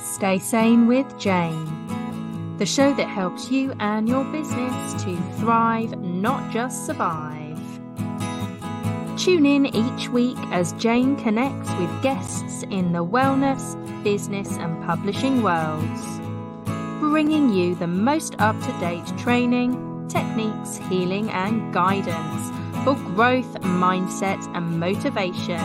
Stay Sane with Jane, the show that helps you and your business to thrive, not just survive. Tune in each week as Jane connects with guests in the wellness, business and publishing worlds, bringing you the most up-to-date training, techniques, healing and guidance for growth, mindset and motivation.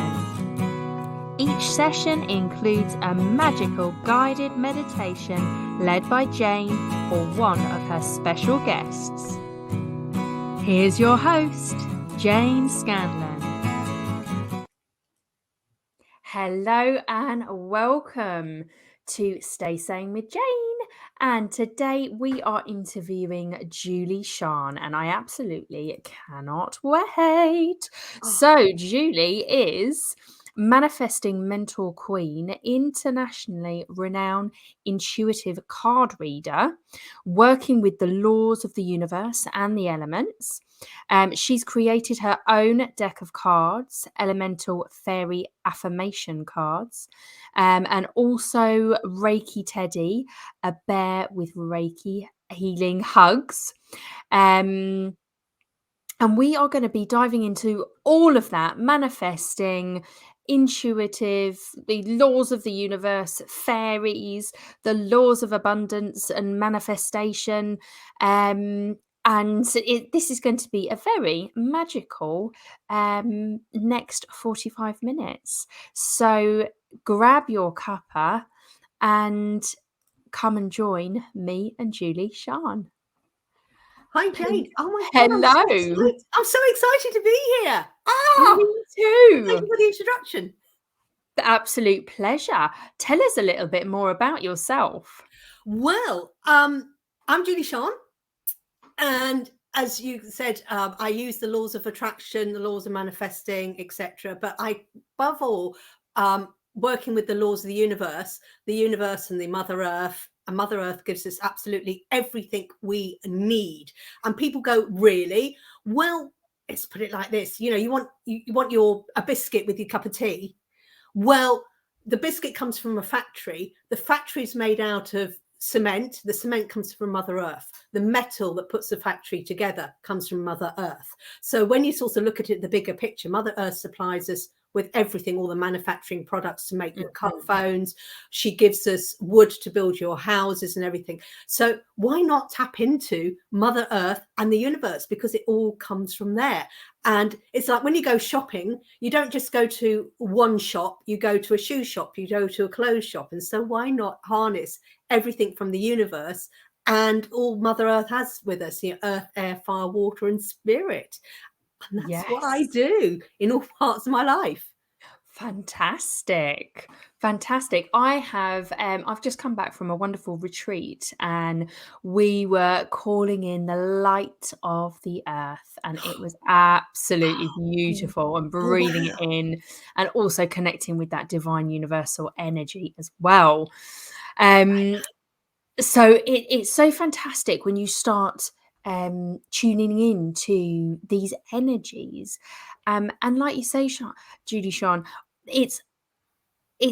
Each session includes a magical guided meditation led by Jane or one of her special guests. Here's your host, Jane Scanlon. Hello and welcome to Stay Sane with Jane. And today we are interviewing Julie SIAN, and I absolutely cannot wait. So Julie is manifesting mentor queen, internationally renowned intuitive card reader, working with the laws of the universe and the elements. She's created her own deck of cards, elemental fairy affirmation cards, and also Reiki Teddy, a bear with Reiki healing hugs. And we are going to be diving into all of that, manifesting, intuitive, the laws of the universe, fairies, the laws of abundance and manifestation. This is going to be a very magical next 45 minutes. So grab your cuppa and come and join me and Julie SIAN. Hi, Jane. Oh my God. Hello. I'm so excited to be here. Me too. Thank you for the introduction. The absolute pleasure. Tell us a little bit more about yourself. Well, I'm Julie SIAN. And as you said, I use the laws of attraction, the laws of manifesting, etc. But above all, working with the laws of the universe and the Mother Earth. And Mother Earth gives us absolutely everything we need. And people go, really? Well, let's put it like this. You know, you want a biscuit with your cup of tea. Well, the biscuit comes from a factory. The factory is made out of cement. The cement comes from Mother Earth. The metal that puts the factory together comes from Mother Earth. So when you sort of look at it, the bigger picture, Mother Earth supplies us with everything, all the manufacturing products to make your phones. She gives us wood to build your houses and everything. So why not tap into Mother Earth and the universe? Because it all comes from there. And it's like when you go shopping, you don't just go to one shop, you go to a shoe shop, you go to a clothes shop. And so why not harness everything from the universe and all Mother Earth has with us, you know, earth, air, fire, water and spirit. And that's what I do in all parts of my life. Fantastic. I have I've just come back from a wonderful retreat and we were calling in the light of the earth, and it was absolutely beautiful, and breathing it in and also connecting with that divine universal energy as well. So it's so fantastic when you start tuning in to these energies. And like you say, Julie SIAN,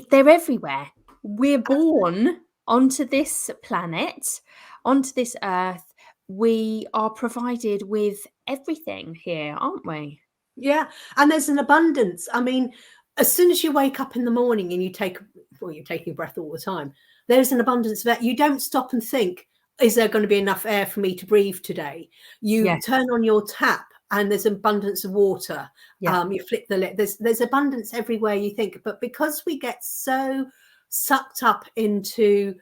they're everywhere. We're born onto this planet, onto this earth. We are provided with everything here, aren't we? Yeah. And there's an abundance. I mean, as soon as you wake up in the morning and you're taking a breath all the time, there's an abundance of that. You don't stop and think, is there going to be enough air for me to breathe today? You turn on your tap and there's abundance of water. You flip the lid. There's abundance everywhere you think. But because we get so sucked up into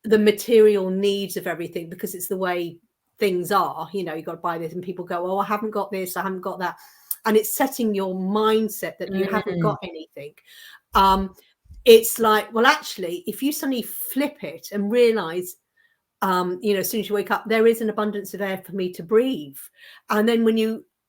the material needs of everything, because it's the way things are, you know, you got to buy this, and people go, oh, I haven't got this, I haven't got that. And it's setting your mindset that you haven't got anything. It's like, well, actually, if you suddenly flip it and realize, you know, as soon as you wake up, there is an abundance of air for me to breathe. And then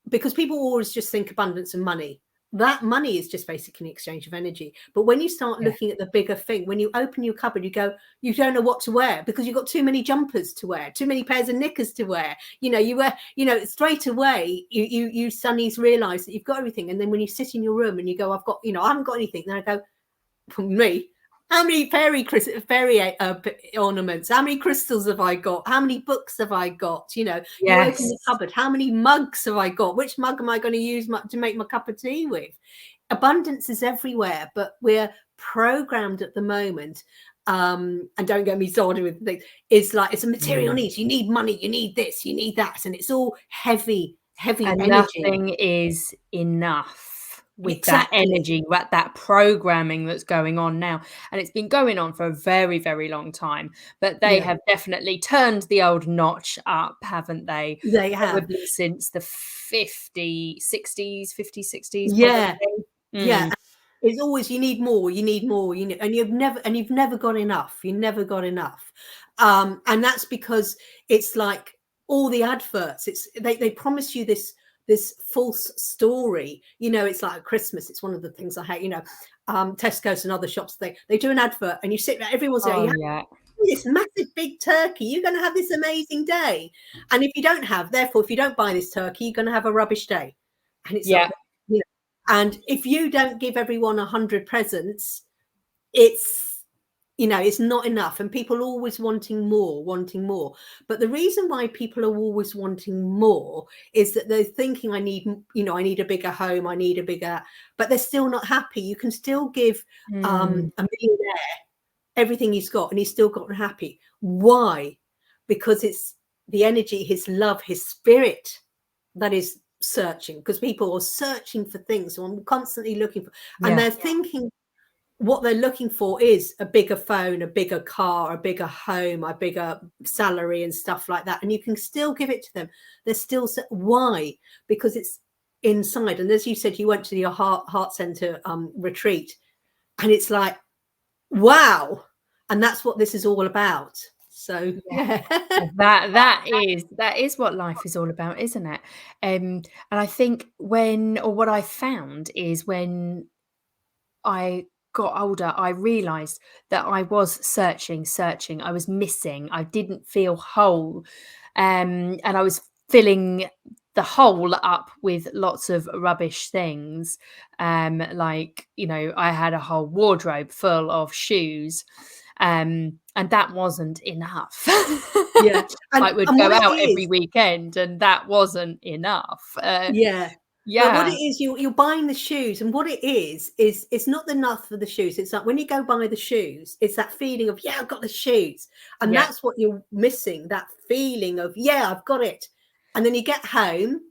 because people always just think abundance of money, that money is just basically an exchange of energy. But when you start looking at the bigger thing, when you open your cupboard, you go, you don't know what to wear because you've got too many jumpers to wear, too many pairs of knickers to wear. You know, you wear, you know, straight away, you suddenly realize that you've got everything. And then when you sit in your room and you go, I've got, you know, I haven't got anything. Then I go, for me, How many fairy ornaments? How many crystals have I got? How many books have I got? You know, you open Yes. the cupboard. How many mugs have I got? Which mug am I going to use to make my cup of tea with? Abundance is everywhere, but we're programmed at the moment. And don't get me started with things. It's like it's a material needs. You need money. You need this. You need that, and it's all heavy And energy. nothing is enough with that Exactly. energy, that programming that's going on now, and it's been going on for a very, very long time, but they Yeah, have definitely turned the old notch up, haven't they? they have. Probably since the 50s, 60s, probably. Yeah, yeah. Mm, It's always you need more, you need more, and you've never got enough. You never got enough. And that's because it's like all the adverts, they promise you this false story. You know, it's like at Christmas, it's one of the things I hate, Tesco's and other shops, they do an advert and you sit there, everyone's there, you oh, have yeah. this massive big turkey, you're going to have this amazing day. And if you don't buy this turkey, you're going to have a rubbish day. And it's like, Yeah. and if you don't give everyone 100 presents, it's it's not enough, and people are always wanting more. But the reason why people are always wanting more is that they're thinking, I need a bigger home, but they're still not happy. You can still give a Mm, millionaire everything he's got and he's still got happy. Why? Because it's the energy, his love, his spirit that is searching, because people are searching for things, so I'm constantly looking for, and yeah. they're thinking what they're looking for is a bigger phone, a bigger car, a bigger home, a bigger salary and stuff like that, and you can still give it to them. They're still why? Because it's inside. And as you said, you went to your heart center retreat, and it's like, wow, and that's what this is all about. So Yeah. yeah. That is what life is all about, isn't it? And I think what I found is when I got older, I realized that I was searching. I was missing. I didn't feel whole. And I was filling the hole up with lots of rubbish things. Like, I had a whole wardrobe full of shoes. And that wasn't enough. Yeah, I would and go what it out every is, weekend, and that wasn't enough. yeah. But what Yeah, it is, you're buying the shoes, and what it is it's not enough for the shoes. It's like when you go buy the shoes, it's that feeling of, yeah, I've got the shoes, and yeah, that's what you're missing. That feeling of, yeah, I've got it, and then you get home,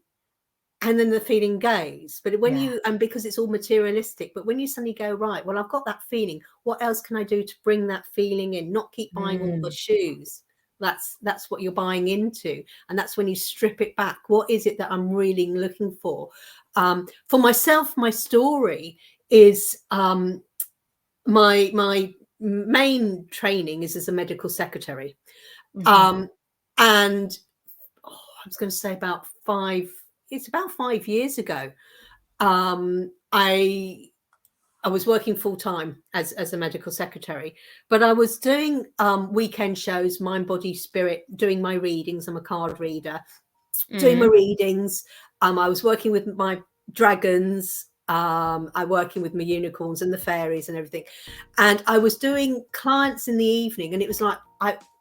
and then the feeling goes. But when yeah. you, and because it's all materialistic, but when you suddenly go, right, well, I've got that feeling, what else can I do to bring that feeling in, not keep buying all the Mm. shoes? That's what you're buying into, and that's when you strip it back. What is it that I'm really looking for myself? My story is my main training is as a medical secretary, Mhm. and I was going to say it's about 5 years ago. I was working full time as a medical secretary, but I was doing weekend shows, mind, body, spirit, doing my readings. I'm a card reader, doing my Mhm. readings. I was working with my dragons. I working with my unicorns and the fairies and everything. And I was doing clients in the evening, and it was like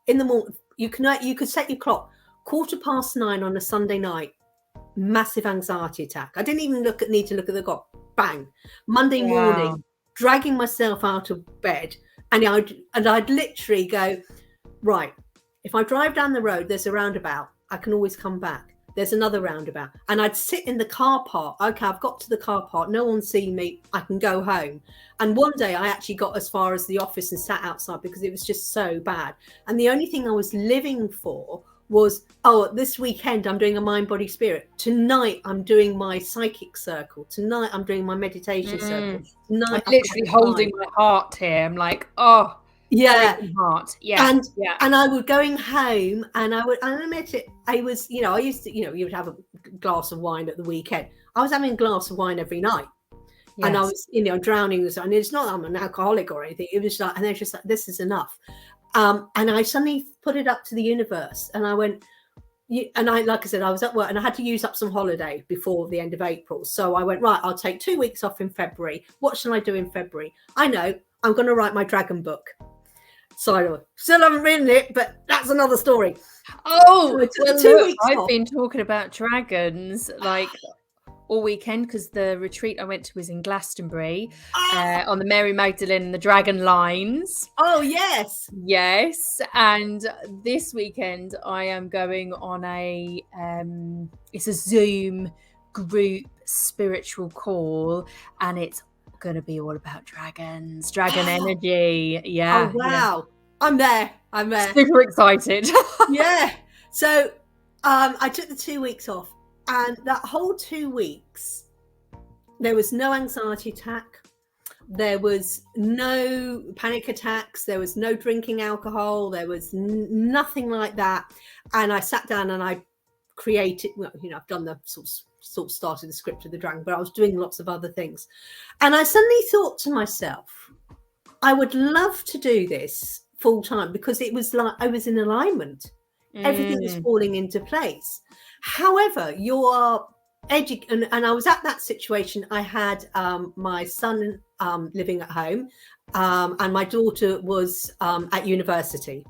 in the morning. You could set your clock 9:15 on a Sunday night. Massive anxiety attack. I didn't even need to look at the clock. Bang. Monday Wow. morning, dragging myself out of bed, and I'd literally go, right, if I drive down the road, there's a roundabout. I can always come back. There's another roundabout. And I'd sit in the car park. Okay, I've got to the car park. No one's seen me. I can go home. And one day I actually got as far as the office and sat outside because it was just so bad. And the only thing I was living for was, this weekend I'm doing a mind, body, spirit. Tonight I'm doing my psychic circle. Tonight I'm doing my meditation circle. Mm. I'm Tonight I've got literally the time. holding my heart here. I'm like, "Oh, Yeah. breaking heart." Yeah, and yeah, and I would going home, and I admit it, I was, I used to, you would have a glass of wine at the weekend. I was having a glass of wine every night, and I yes. was, drowning this. And it's not that I'm an alcoholic or anything. It was like, and they're just like, this is enough. And I suddenly put it up to the universe, and I went, and like I said, I was at work and I had to use up some holiday before the end of April. So I went, right, I'll take 2 weeks off in February. What shall I do in February? I know, I'm going to write my dragon book. So still haven't written it, but that's another story. Oh, So well, 2 look, weeks I've off. been talking about dragons like all weekend because the retreat I went to was in Glastonbury on the Mary Magdalene and the Dragon Lines. Oh, yes. Yes, and this weekend I am going on it's a Zoom group spiritual call, and it's going to be all about dragons, dragon energy. Yeah. Oh, wow. I'm there. Super excited. Yeah. So I took the 2 weeks off, and that whole 2 weeks, there was no anxiety attack. There was no panic attacks. There was no drinking alcohol. There was nothing like that. And I sat down and I created, well, I've done the sort of started the script of the dragon, but I was doing lots of other things. And I suddenly thought to myself, I would love to do this full time, because it was like I was in alignment. Everything was falling into place. However, you are and I was at that situation. I had my son living at home, and my daughter was at university.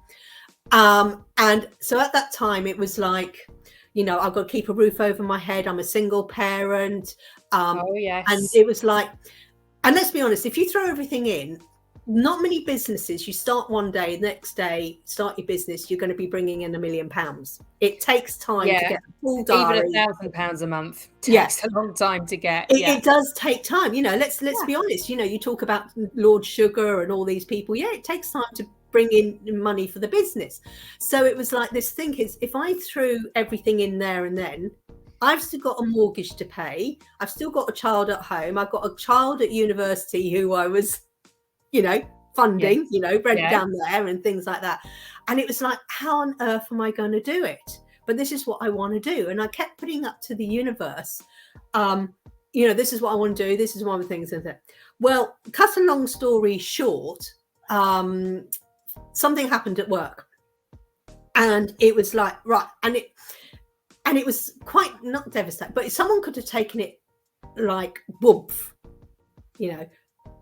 And so at that time, it was like, I've got to keep a roof over my head. I'm a single parent. Oh, yes. And it was like, and let's be honest, if you throw everything in, not many businesses, you start one day, the next day, start your business, you're going to be bringing in £1 million. It takes time to get a full diary. Even £1,000 a month takes a long time to get. It does take time. Let's be honest. You talk about Lord Sugar and all these people. Yeah, it takes time to bring in money for the business. So it was like this thing is, if I threw everything in there and then, I've still got a mortgage to pay. I've still got a child at home. I've got a child at university who I was funding, rent down there and things like that. And it was like, how on earth am I going to do it? But this is what I want to do. And I kept putting up to the universe, this is what I want to do. This is one of the things. Well, cut a long story short, something happened at work. And it was like, right. And it was quite not devastating, but someone could have taken it like woof,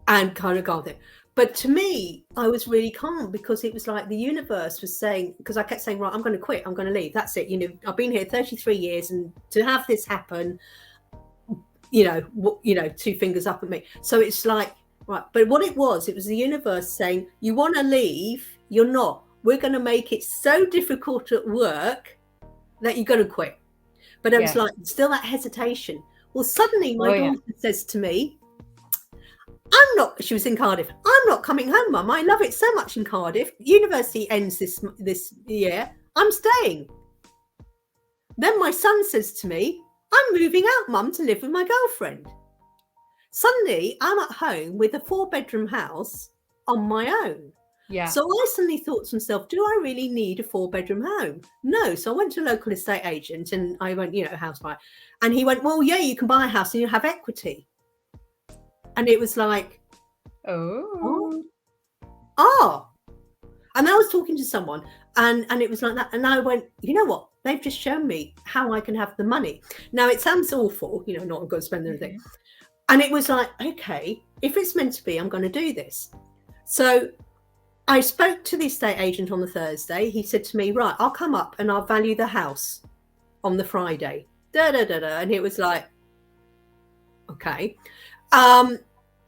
and kind of gone there. But to me, I was really calm, because it was like the universe was saying, because I kept saying, right, I'm going to quit. I'm going to leave. That's it. I've been here 33 years, and to have this happen, 2 fingers up at me. So it's like, right. But what it was the universe saying, you want to leave, you're not. We're going to make it so difficult at work that you're going to quit. But it was like still that hesitation. Well, suddenly my daughter says to me, she was in Cardiff. I'm not coming home, Mum. I love it so much in Cardiff. University ends this year. I'm staying. Then my son says to me, I'm moving out, Mum, to live with my girlfriend. Suddenly, I'm at home with a 4-bedroom house on my own. Yeah. So I suddenly thought to myself, do I really need a 4-bedroom home? No. So I went to a local estate agent and I went, house buyer. And he went, well, yeah, you can buy a house and you have equity. And it was like, oh. And I was talking to someone and it was like that. And I went, you know what? They've just shown me how I can have the money. Now, it sounds awful, not I'm going to spend anything. And it was like, okay, if it's meant to be, I'm going to do this. So I spoke to the estate agent on the Thursday. He said to me, right, I'll come up and I'll value the house on the Friday. And it was like, okay.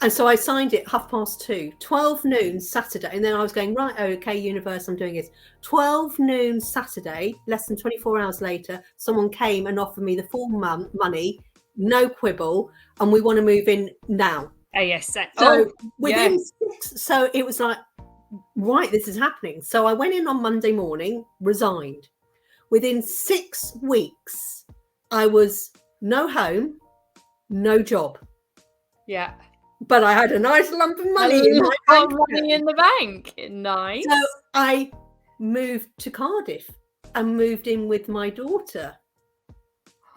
And so I signed it 2:30, 12 noon Saturday. And then I was going, right, okay, universe, I'm doing this. 12 noon Saturday, less than 24 hours later, someone came and offered me the full money, no quibble, and we want to move in now. Yes. So within 6, so it was like, right, this is happening. So I went in on Monday morning, resigned. Within 6 weeks, I was no home, no job. Yeah. But I had a nice lump of money in my bank. Money in the bank. Nice. So I moved to Cardiff and moved in with my daughter.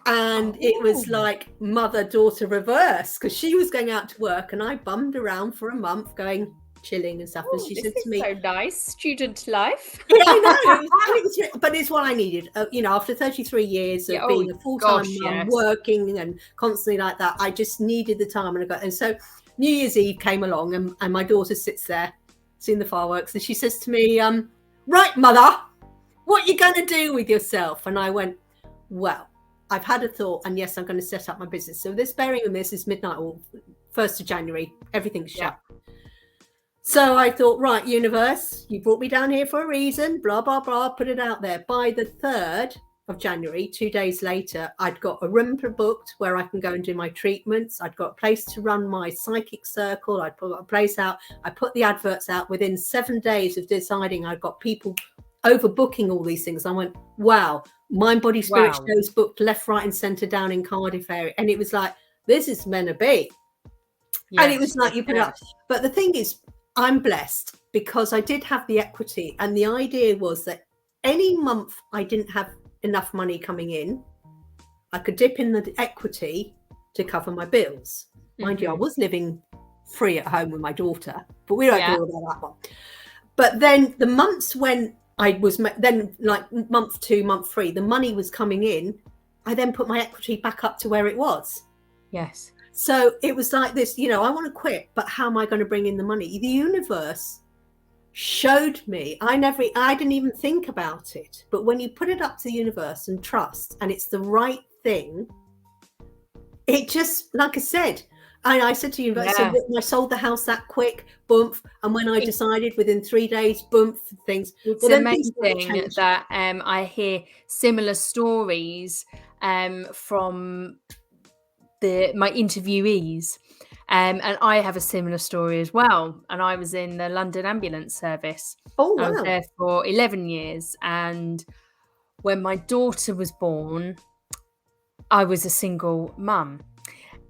And it was like mother-daughter reverse, because she was going out to work and I bummed around for a month going chilling and stuff. And she said to me, so nice, student life. Yeah, I know. But it's what I needed. After 33 years of being a full-time mum, working and constantly like that, I just needed the time. And so New Year's Eve came along, and my daughter sits there seeing the fireworks, and she says to me, right, mother, what are you going to do with yourself? And I went, well, I've had a thought, and yes, I'm going to set up my business. So this bearing on this is midnight or 1st of January, everything's shut. So I thought, right, universe, you brought me down here for a reason, blah, blah, blah, put it out there. By the 3rd of January, 2 days later, I'd got a room booked where I can go and do my treatments. I'd got a place to run my psychic circle. I'd put a place out. I put the adverts out. Within 7 days of deciding, I'd got people overbooking all these things. I went, wow, mind, body, spirit shows booked left, right, and centre down in Cardiff area. And it was like, this is meant to be. Yes, and it was like, you put it up. But the thing is, I'm blessed because I did have the equity. And the idea was that any month I didn't have enough money coming in, I could dip in the equity to cover my bills. Mind you, I was living free at home with my daughter, but we don't do all that one. But then the months when I was then like month 2, month 3, the money was coming in, I then put my equity back up to where it was. Yes. So it was like this, I want to quit, but how am I going to bring in the money? The universe showed me. I didn't even think about it. But when you put it up to the universe and trust, and it's the right thing, it just, like I said, I said to you, so I sold the house that quick, boom. And when I decided within 3 days, boom, things. It's amazing that I hear similar stories from my interviewees. And I have a similar story as well. And I was in the London ambulance service. Oh, wow. I was there for 11 years. And when my daughter was born, I was a single mum.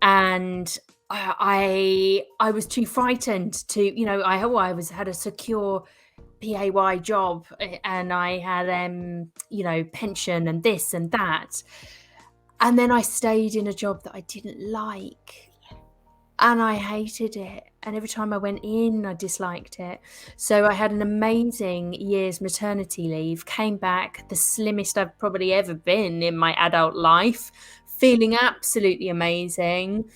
And I was too frightened to, I had a secure PAY job, and I had, pension and this and that. And then I stayed in a job that I didn't like, and I hated it. And every time I went in, I disliked it. So I had an amazing year's maternity leave, came back, the slimmest I've probably ever been in my adult life, feeling absolutely amazing.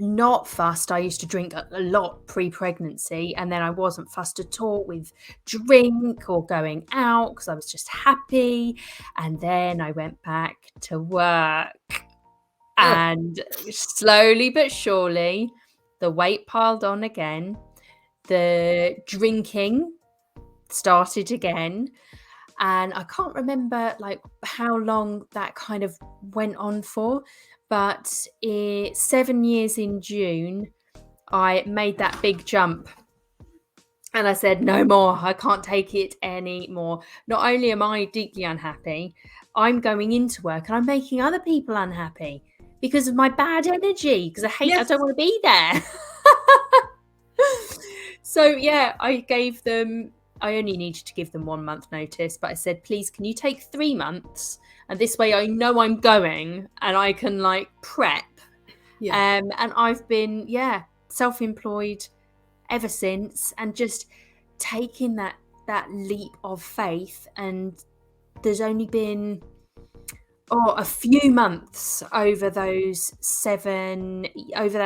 Not fussed. I used to drink a lot pre-pregnancy, and then I wasn't fussed at all with drink or going out because I was just happy. And then I went back to work, and slowly but surely the weight piled on again. The drinking started again. And I can't remember like how long that kind of went on for, but 7 years in June, I made that big jump. And I said, no more, I can't take it anymore. Not only am I deeply unhappy, I'm going into work and I'm making other people unhappy because of my bad energy, because I don't want to be there. So yeah, I only needed to give them 1 month notice, but I said, please, can you take 3 months? And this way I know I'm going and I can like prep. Yeah. And I've been, self-employed ever since, and just taking that leap of faith. And there's only been a few months over that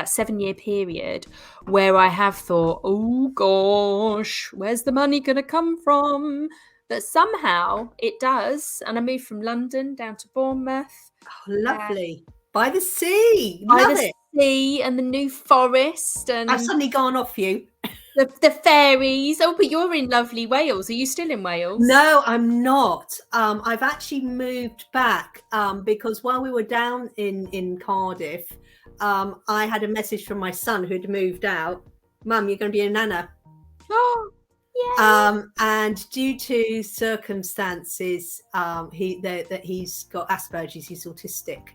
7-year period where I have thought, oh gosh, where's the money going to come from? But somehow it does. And I moved from London down to Bournemouth. Oh, lovely. By the sea. By the sea and the New Forest. And I've suddenly gone off you. The fairies. Oh, but you're in lovely Wales. Are you still in Wales? No, I'm not. I've actually moved back because while we were down in Cardiff, I had a message from my son who'd moved out. Mum, you're going to be a nana. Oh, yeah. And due to circumstances, he's got Asperger's, he's autistic.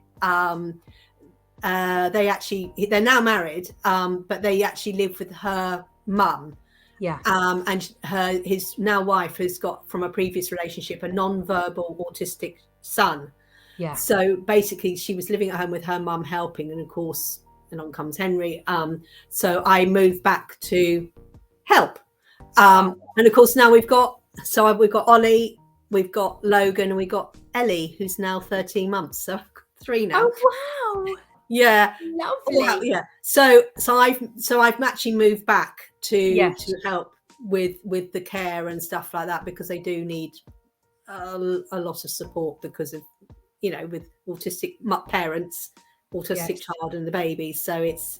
They're now married, but they actually live with her mum. Yeah. And his now wife has got, from a previous relationship, a non-verbal autistic son. Yeah. So basically she was living at home with her mum helping, and of course along comes Henry. So I moved back to help. And of course now we've got Ollie, we've got Logan, and we've got Ellie, who's now 13 months. So I've got 3 now. Oh wow. Yeah. Lovely. Yeah. So I've actually moved back to Yes. help with the care and stuff like that, because they do need a lot of support because of, you know, with autistic parents, autistic Yes. child and the baby. So it's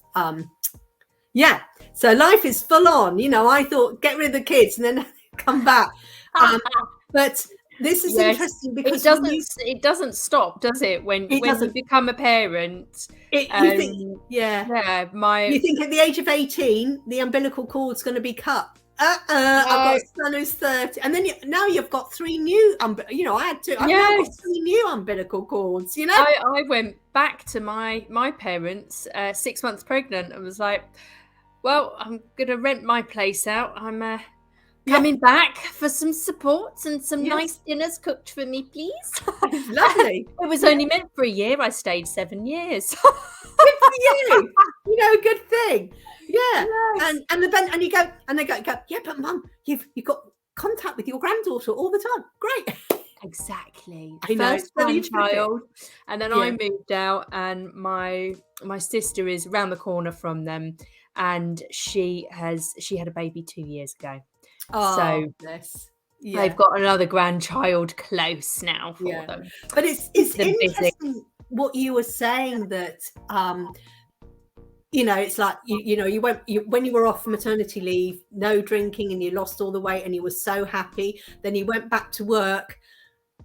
yeah. So life is full on. You know, I thought get rid of the kids and then come back. But this is Yes. interesting It because doesn't stop, does it? When it you doesn't. become a parent, You think, yeah. yeah, You think at the age of 18, the umbilical cord's going to be cut. I've got a son who's 30, and then now you've got 3 new. You know, I've now got 3 new umbilical cords. You know, I went back to my parents 6 months pregnant and was like, well, I'm gonna rent my place out. I'm coming back for some support and some nice dinners cooked for me, please. It's lovely. It was only meant for a year. I stayed 7 years. Good for you. You know, good thing. Yeah. Yes. And you go, and they go, yeah, but Mum, you've got contact with your granddaughter all the time. Great. Exactly. I know, First grandchild, and then I Yeah. moved out, and my sister is round the corner from them, and she had a baby 2 years ago. Oh, So bless. they've Yeah. got another grandchild close now for Yeah. them. But it's Keeps them busy. interesting what you were saying, that you know, it's like you know, when you were off maternity leave, no drinking, and you lost all the weight and you were so happy, then you went back to work,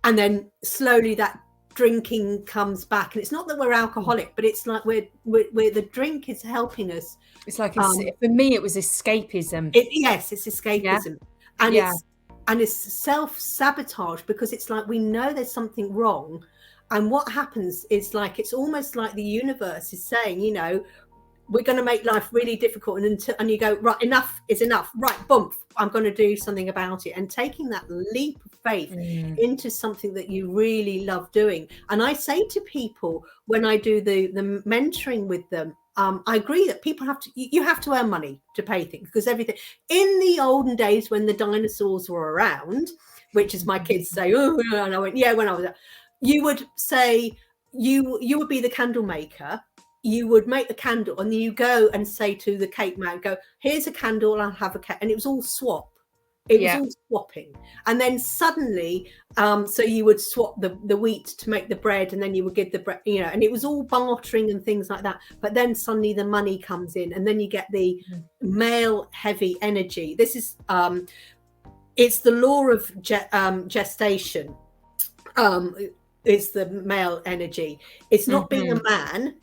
and then slowly that drinking comes back. And it's not that we're alcoholic, but it's like we're the drink is helping us. It's like for me, it was escapism. Yes, it's escapism. And Yeah. it's self-sabotage, because it's like we know there's something wrong, and what happens is, like, it's almost like the universe is saying, you know, we're going to make life really difficult, and you go, right, enough is enough, right, boom, I'm going to do something about it. And taking that leap of faith into something that you really love doing. And I say to people when I do the mentoring with them, I agree that people you have to earn money to pay things, because everything in the olden days when the dinosaurs were around, which is my kids say, oh, and I went, yeah, when I was, you would say, you would be the candle maker. You would make the candle, and then you go and say to the cake man, go, here's a candle, I'll have a cake. And it was all swap. It was all swapping. And then suddenly, so you would swap the wheat to make the bread, and then you would give the bread, you know, and it was all bartering and things like that. But then suddenly the money comes in, and then you get the male heavy energy. This is, it's the law of gestation. It's the male energy. It's not being a man.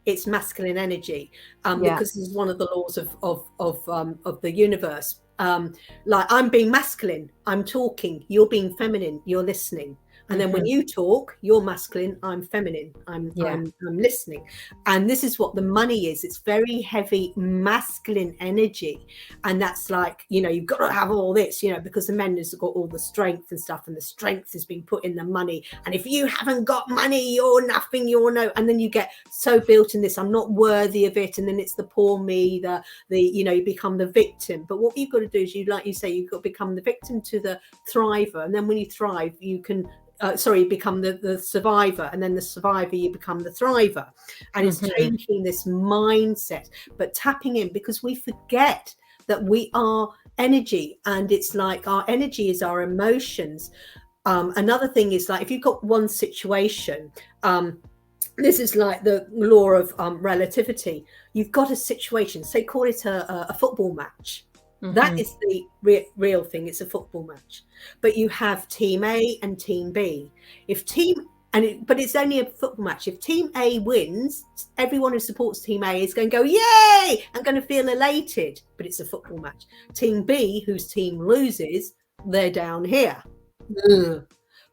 It's masculine energy, because this is one of the laws of the universe. Like, I'm being masculine, I'm talking, you're being feminine, you're listening. And then when you talk, you're masculine, I'm feminine, I'm listening. And this is what the money is. It's very heavy masculine energy. And that's like, you know, you've got to have all this, you know, because the men has got all the strength and stuff, and the strength has been put in the money. And if you haven't got money, you're nothing, you're no. And then you get so built in this, I'm not worthy of it. And then it's the poor me, the you know, you become the victim. But what you've got to do is, like you say, you've got to become the victim to the thriver. And then when you thrive, you can become the survivor, and then the survivor, you become the thriver. And it's changing this mindset, but tapping in, because we forget that we are energy, and it's like our energy is our emotions. Another thing is, like, if you've got one situation, this is like the law of relativity. You've got a situation, say, call it a football match. That is the real thing. It's a football match, but you have team A and team B. But it's only a football match. If team A wins, everyone who supports team A is going to go, yay, I'm going to feel elated. But it's a football match. Team B, whose team loses, they're down here. Ugh.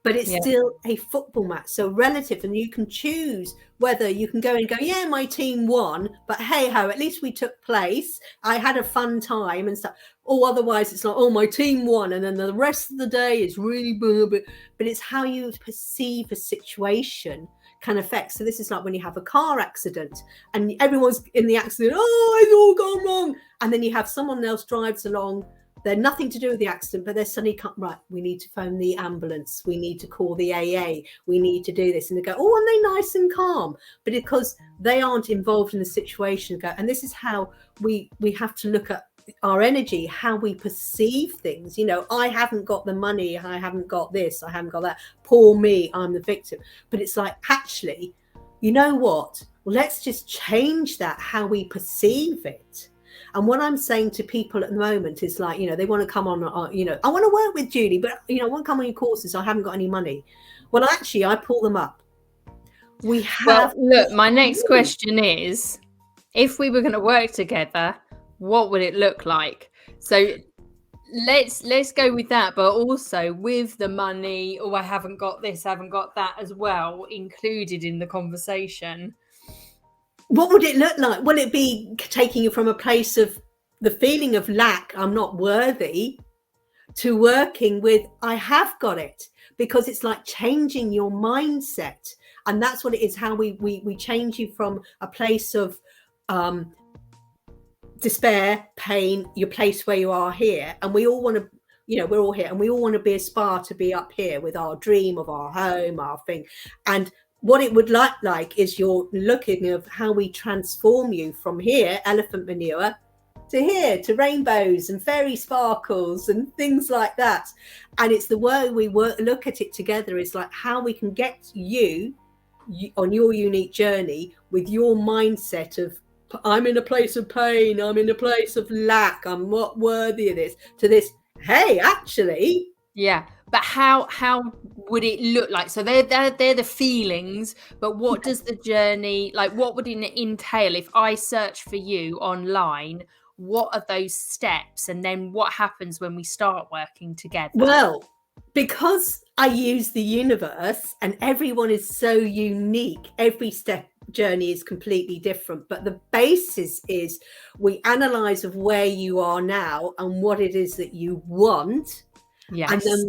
But it's still a football match, so relative, and you can choose whether you can go and go, yeah, my team won, but hey ho, at least we took place, I had a fun time and stuff. Or otherwise it's like, oh, my team won, and then the rest of the day is really blah, blah. But it's how you perceive a situation can affect. So this is like when you have a car accident and everyone's in the accident, oh, it's all gone wrong, and then you have someone else drives along They're nothing to do with the accident, but they're suddenly come, right, we need to phone the ambulance, we need to call the AA, we need to do this. And they go, oh, and they're nice and calm. But because they aren't involved in the situation, and this is how we have to look at our energy, how we perceive things. You know, I haven't got the money, I haven't got this, I haven't got that. Poor me, I'm the victim. But it's like, actually, you know what? Well, let's just change that, how we perceive it. And what I'm saying to people at the moment is like, you know, they want to come on, you know, I want to work with Julie, but, you know, I want to come on your courses. I haven't got any money. Well, actually, I pull them up. We have. Well, look, my next question is, if we were going to work together, what would it look like? So let's go with that, but also with the money, oh, I haven't got this, I haven't got that as well, included in the conversation. What would it look like? Will it be taking you from a place of the feeling of lack, I'm not worthy, to working with, I have got it? Because it's like changing your mindset. And that's what it is, how we change you from a place of despair, pain, your place where you are here. And we all want to, you know, we're all here and we all want to aspire to be up here with our dream of our home, our thing. And what it would look like is you're looking of how we transform you from here, elephant manure, to here, to rainbows and fairy sparkles and things like that. And it's the way we look at it together is like how we can get you on your unique journey with your mindset of, I'm in a place of pain, I'm in a place of lack, I'm not worthy of this, to this, hey, actually. Yeah, but how would it look like? So they're the feelings, but what does the journey, like, what would it entail if I search for you online? What are those steps, and then what happens when we start working together? Well, because I use the universe and everyone is so unique, every step journey is completely different, but the basis is we analyze of where you are now and what it is that you want. Yes. And then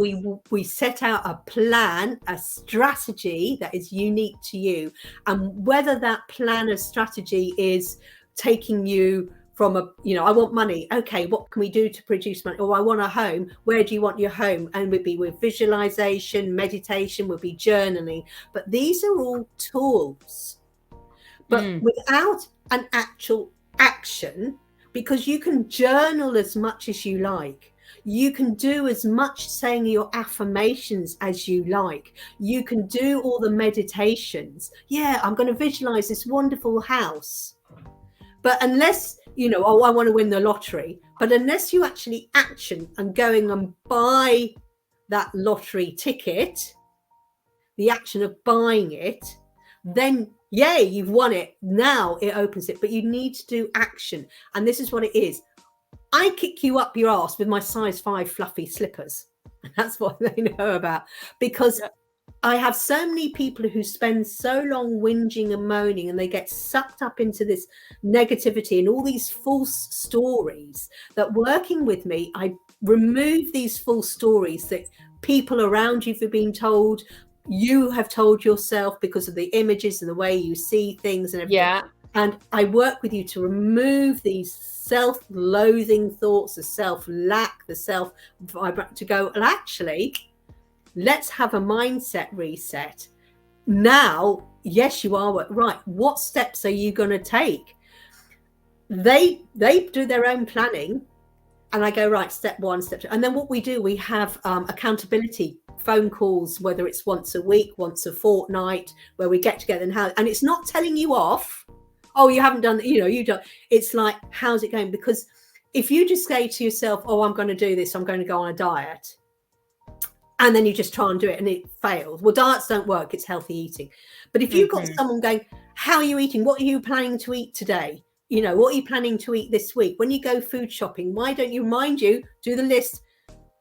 we set out a plan, a strategy that is unique to you. And whether that plan or strategy is taking you from a, you know, I want money. Okay, what can we do to produce money? Or I want a home. Where do you want your home? And would be with visualization, meditation, would be journaling. But these are all tools. But without an actual action, because you can journal as much as you like. You can do as much saying your affirmations as you like. You can do all the meditations. Yeah, I'm going to visualize this wonderful house. But unless, you know, oh, I want to win the lottery. But unless you actually action and going and buy that lottery ticket, the action of buying it, then yay, you've won it. Now it opens it. But you need to do action. And this is what it is. I kick you up your ass with my size 5 fluffy slippers. That's what they know about. Because I have so many people who spend so long whinging and moaning, and they get sucked up into this negativity and all these false stories, that working with me, I remove these false stories that people around you have been told, you have told yourself because of the images and the way you see things and everything. Yeah. And I work with you to remove these self-loathing thoughts, the self-lack, the to go, well, actually, let's have a mindset reset. Now, yes, you are right. What steps are you going to take? They do their own planning, and I go, right, step 1, step 2. And then what we do, we have accountability phone calls, whether it's once a week, once a fortnight, where we get together and it's not telling you off. Oh, you haven't done, you know, you don't. It's like, how's it going? Because if you just say to yourself, oh, I'm going to do this, I'm going to go on a diet, and then you just try and do it and it fails. Well, diets don't work. It's healthy eating. But if you've got someone going, how are you eating? What are you planning to eat today? You know, what are you planning to eat this week? When you go food shopping, why don't you, mind you, do the list.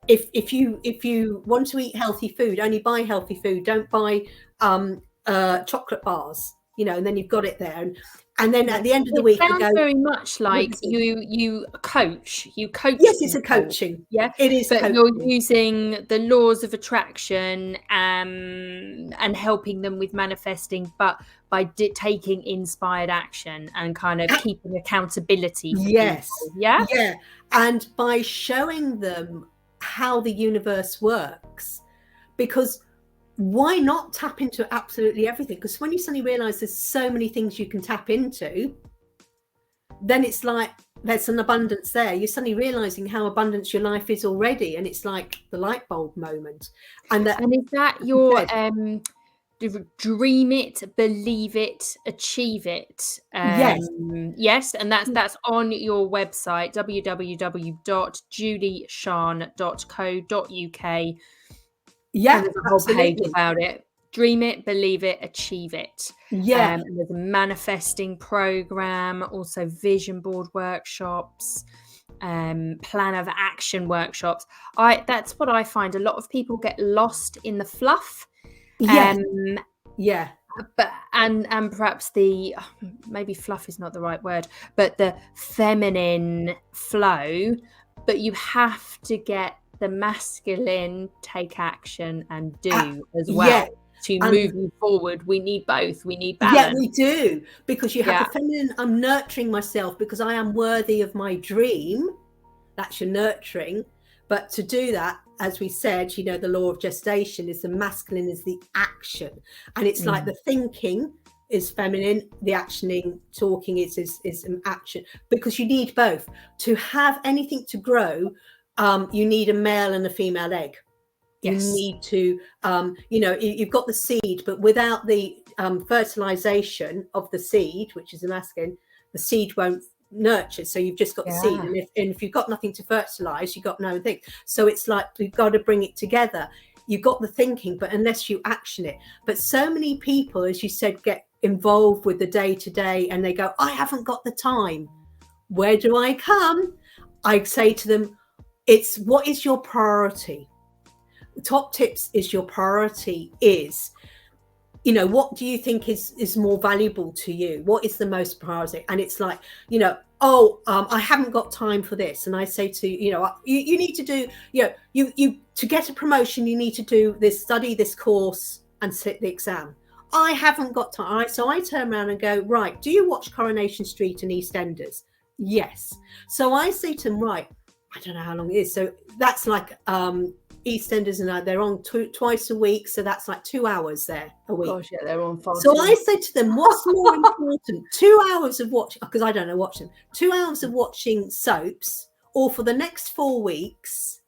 If you want to eat healthy food, only buy healthy food. Don't buy chocolate bars, you know, and then you've got it there. And then at the end of the week, I sounds go, very much like review. you coach Yes, it's a people, coaching. yeah, It is but you're coaching. using the laws of attraction and helping them with manifesting, but by taking inspired action and kind of keeping accountability for Yes. people. Yeah. Yeah. And by showing them how the universe works, because why not tap into absolutely everything? Because when you suddenly realize there's so many things you can tap into, then it's like there's an abundance there. You're suddenly realizing how abundant your life is already, and it's like the light bulb moment. And is that you your said, dream it, believe it, achieve it? yes, Yes, and that's on your website, www.julieshan.co.uk. yeah, And there's a whole page absolutely, about it. Dream it, believe it, achieve it. yeah, And there's a manifesting program, also vision board workshops, plan of action workshops. That's what I find. A lot of people get lost in the fluff. yes, Um, yeah, but and perhaps maybe fluff is not the right word, but the feminine flow. But you have to get the masculine take action and do as yeah. well to And move you forward. We need both. We need yeah, balance. we do, because you have Yeah. the feminine, I'm nurturing myself because I am worthy of my dream. That's your nurturing. But to do that, as we said, the law of gestation is the masculine is the action. And it's like the thinking is feminine, the actioning, talking is an action, because you need both. To have anything to grow, you need a male and a female egg. You Yes. need to, you've got the seed, but without the fertilization of the seed, which is the masculine, the seed won't nurture. So you've just got the seed. And if you've got nothing to fertilize, you've got no thing. So it's like we've got to bring it together. You've got the thinking, but unless you action it. But so many people, as you said, get involved with the day to day and they go, I haven't got the time. Where do I come? I say to them, it's what is your priority? Top tips is your priority is, what do you think is more valuable to you? What is the most priority? And it's like, I haven't got time for this. And I say to you need to do, you to get a promotion, you need to do this, study this course and sit the exam. I haven't got time. So I turn around and go, right, do you watch Coronation Street and EastEnders? Yes. So I say to them, right, I don't know how long it is. So that's like EastEnders, and they're on twice a week, so that's like 2 hours there a week. Gosh, yeah, they're on far. So I said to them, what's more important, 2 hours of watching, because I don't know watch them, 2 hours of watching soaps, or for the next 4 weeks,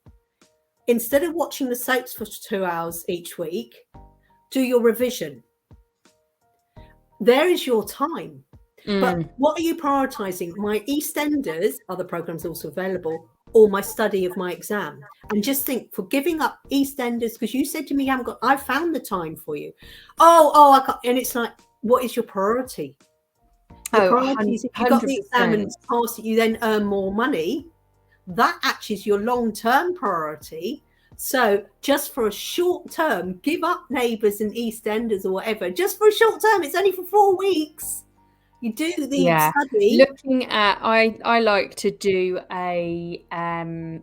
instead of watching the soaps for 2 hours each week, do your revision. There is your time. But what are you prioritizing? My EastEnders, other programs also available, or my study of my exam? And just think, for giving up EastEnders, because you said to me, I found the time for you. I can't. And it's like, what is your priority? Your priority is, if you got the exam and pass it, you then earn more money. That actually is your long-term priority. So just for a short term, give up Neighbours and EastEnders or whatever. Just for a short term, it's only for 4 weeks. You do the study. Looking at, I like to do a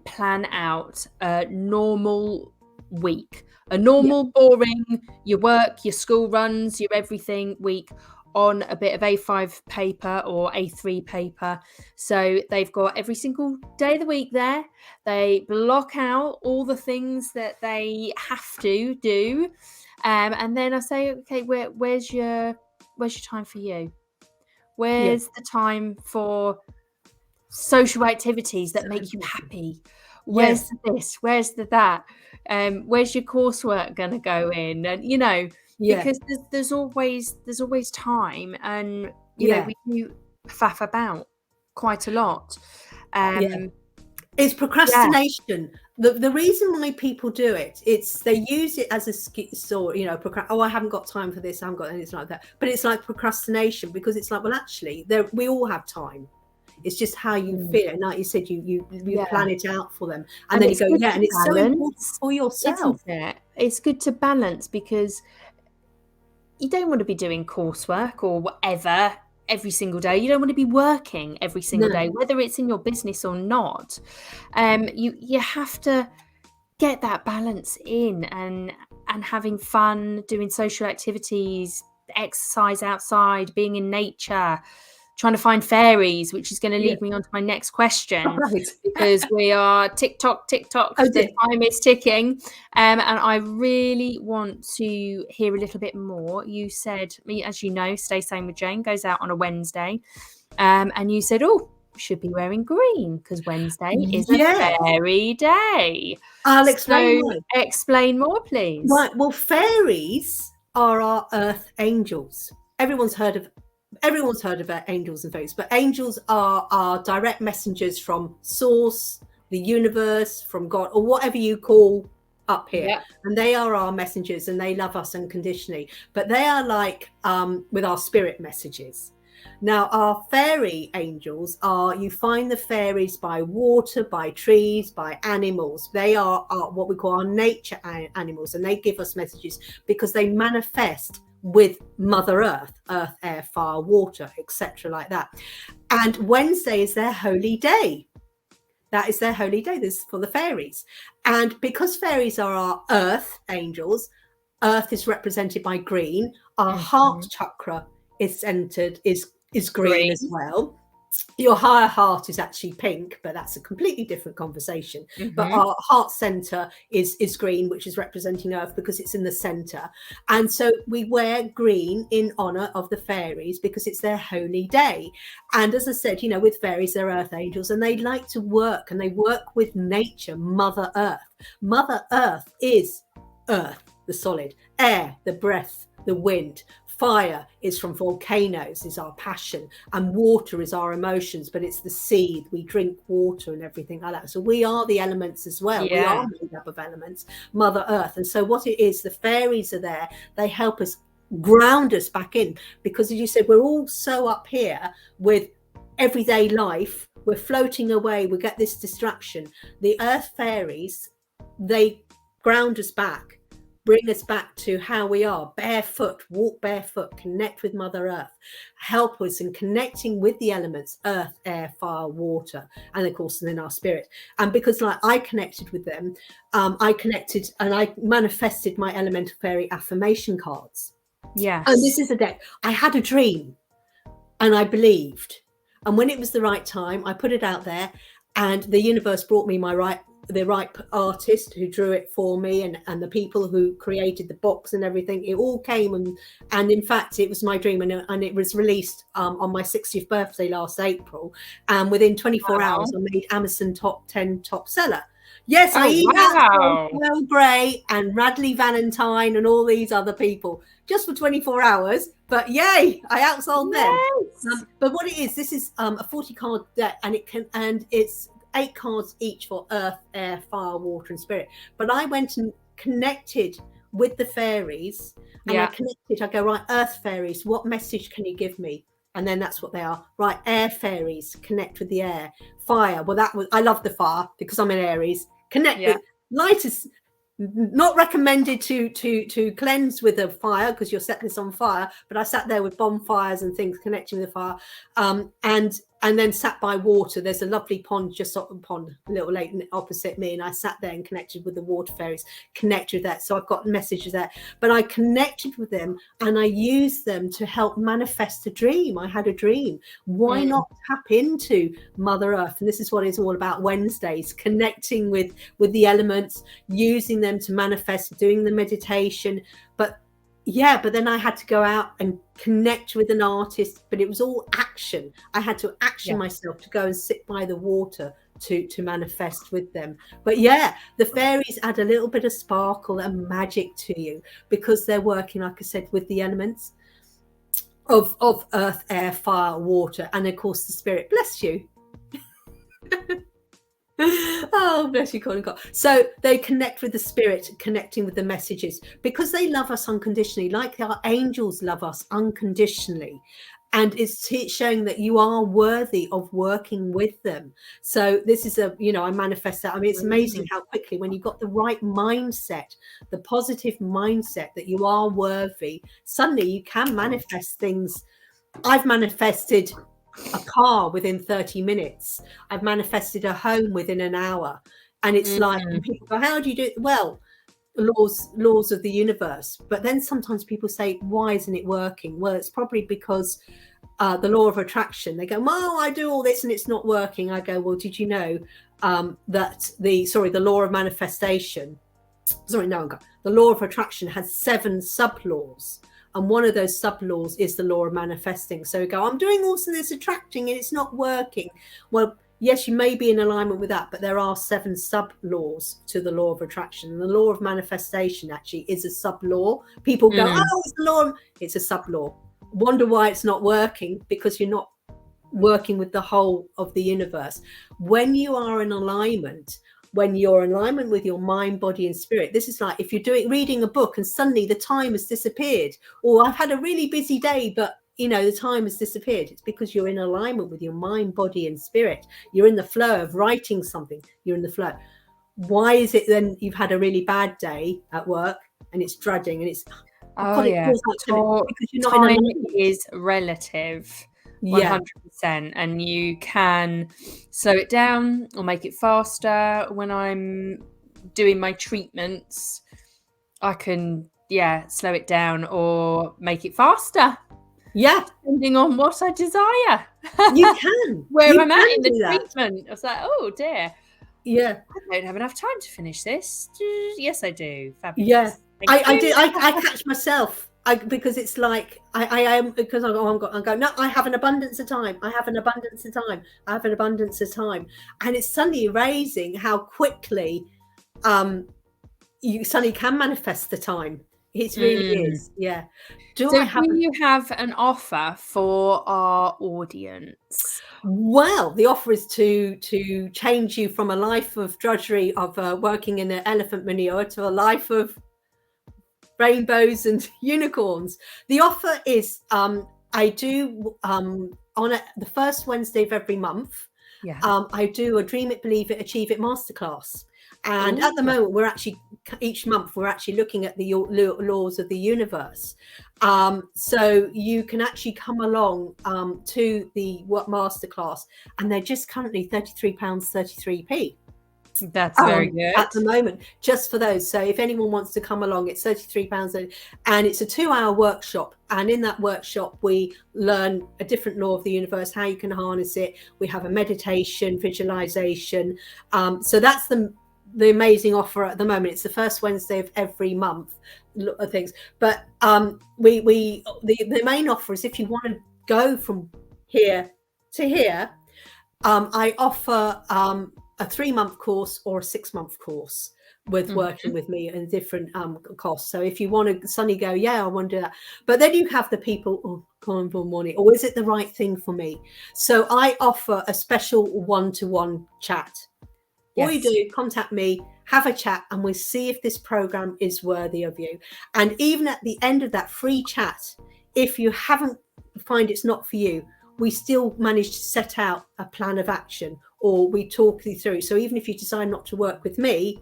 plan out a normal week, a normal boring, your work, your school runs, your everything week on a bit of A5 paper or A3 paper. So they've got every single day of the week there. They block out all the things that they have to do. And then I say, okay, where's your time for you? Where's the time for social activities that make you happy? Where's this? Where's that? Where's your coursework going to go in? And because there's always time, and we do faff about quite a lot. It's procrastination. The reason why people do it, they use it as a sort, I haven't got time for this, I haven't got anything like that. But it's like procrastination, because it's like, well, actually, we all have time. It's just how you feel. And like you said, you plan it out for them, and then you go, and it's so important for yourself. Isn't it? It's good to balance, because you don't want to be doing coursework or whatever every single day. You don't want to be working every single No. day, whether it's in your business or not. You have to get that balance in, and having fun, doing social activities, exercise outside, being in nature, trying to find fairies, which is going to Yeah. lead me on to my next question, Right. because we are tick tock, Oh, the dear. time is ticking. And I really want to hear a little bit more. You said, as you know, Stay Sane with Jane goes out on a Wednesday. And you said, oh, should be wearing green because Wednesday is a Yeah. fairy day. I'll explain So why. explain more, please. Right. Well, fairies are our earth angels. Everyone's heard of angels and fairies, but angels are our direct messengers from source, the universe, from God, or whatever you call up here. Yep. And they are our messengers, and they love us unconditionally. But they are like with our spirit messages. Now, our fairy angels are, you find the fairies by water, by trees, by animals. They are what we call our nature animals, and they give us messages because they manifest with Mother Earth, earth, air, fire, water, etc., like that. And Wednesday is their holy day. That is their holy day. This is for the fairies. And because fairies are our earth angels, earth is represented by green. Our heart chakra is centered, is green as well. Your higher heart is actually pink, but that's a completely different conversation. But our heart center is green, which is representing earth because it's in the center. And so we wear green in honor of the fairies because it's their holy day. And as I said, with fairies, they're earth angels, and they like to work, and they work with nature, Mother Earth. Mother Earth is earth, the solid, air, the breath, the wind. Fire is from volcanoes, is our passion, and water is our emotions, but it's the seed. We drink water and everything like that. So we are the elements as well. Yeah. We are made up of elements, Mother Earth. And so what it is, the fairies are there. They help us ground us back in, because as you said, we're all so up here with everyday life. We're floating away. We get this distraction. The earth fairies, they ground us back, bring us back to how we are, barefoot, walk barefoot, connect with Mother Earth, help us in connecting with the elements, earth, air, fire, water, and of course then our spirit. And because I connected with them, I connected and I manifested my elemental fairy affirmation cards. Yes. And this is a deck. I had a dream and I believed. And when it was the right time, I put it out there, and the universe brought me the right artist who drew it for me, and the people who created the box and everything. It all came, and in fact it was my dream, and it was released on my 60th birthday last April, and within 24 hours I made Amazon top 10 top seller. Yes, I emailed Will Gray and Radley Valentine and all these other people just for 24 hours. But yay, I outsold them. But what it is, this is a 40 card deck, and it's 8 cards each for earth, air, fire, water, and spirit. But I went and connected with the fairies, and I go, right, earth fairies, what message can you give me? And then that's what they are. Right, air fairies, connect with the air. Fire, well, I love the fire because I'm an Aries. Connect with light is not recommended to cleanse with a fire because you're setting this on fire. But I sat there with bonfires and things, connecting with the fire, and then sat by water. There's a lovely pond, a little lake opposite me, and I sat there and connected with the water fairies, connected with that. So I've got messages there, but I connected with them and I used them to help manifest a dream. I had a dream. Why not tap into Mother Earth? And this is what it's all about Wednesdays, connecting with the elements, using them to manifest, doing the meditation. But then I had to go out and connect with an artist, but it was all action. I had to action myself to go and sit by the water to manifest with them. But the fairies add a little bit of sparkle and magic to you because they're working, like I said, with the elements of earth, air, fire, water, and of course the spirit. Bless you. Oh, bless you, Colin. So they connect with the spirit, connecting with the messages, because they love us unconditionally, like our angels love us unconditionally. And it's showing that you are worthy of working with them. So this is I manifest that. I mean, it's amazing how quickly, when you've got the right mindset, the positive mindset that you are worthy, suddenly you can manifest things I've manifested a car within 30 minutes. I've manifested a home within an hour. And it's like, and people go, how do you do it? Well, laws of the universe. But then sometimes people say, why isn't it working? Well, it's probably because the law of attraction. They go, well, I do all this and it's not working. I go, well, did you know that the law of manifestation, the law of attraction has 7 sub-laws. And one of those sub-laws is the law of manifesting. So we go, I'm doing all this attracting and it's not working. Well, yes, you may be in alignment with that, but there are 7 sub-laws to the law of attraction. And the law of manifestation actually is a sub-law. People go, oh, it's the law. It's a sub-law. Wonder why it's not working, because you're not working with the whole of the universe. When you are in alignment, when you're in alignment with your mind, body and spirit, this is like if you're reading a book and suddenly the time has disappeared, or I've had a really busy day, but the time has disappeared. It's because you're in alignment with your mind, body and spirit. You're in the flow of writing something. You're in the flow. Why is it then you've had a really bad day at work and it's drudging and it's because time is relative. 100%, and you can slow it down or make it faster. When I'm doing my treatments, I can slow it down or make it faster, depending on what I desire. You can where I'm at in the treatment. I was like, oh dear, I don't have enough time to finish this. Yes, I do. Fabulous. I catch myself because it's like I am, because I go, no, I have an abundance of time. I have an abundance of time. I have an abundance of time. And it's suddenly raising how quickly you suddenly can manifest the time. It really is. Yeah. Do you have an offer for our audience? Well, the offer is to change you from a life of drudgery of working in an elephant manure to a life of rainbows and unicorns. The offer is I do on the first Wednesday of every month. I do a Dream It, Believe It, Achieve It masterclass. And at the moment, each month we're actually looking at the laws of the universe. So you can actually come along to the masterclass, and they're just currently £33.33p. That's very good at the moment, just for those. So if anyone wants to come along, it's £33, and it's a 2-hour workshop. And in that workshop, we learn a different law of the universe, how you can harness it. We have a meditation, visualization. So that's the amazing offer at the moment. It's the first Wednesday of every month. Things, but the main offer is if you want to go from here to here, I offer a 3-month course or a 6-month course with working with me and different costs. So if you want to suddenly go, I want to do that. But then you have the people, can't for money, or is it the right thing for me? So I offer a special one-to-one chat. All you do, contact me, have a chat, and we'll see if this program is worthy of you. And even at the end of that free chat, if you find it's not for you, we still manage to set out a plan of action, or we talk you through. So even if you decide not to work with me,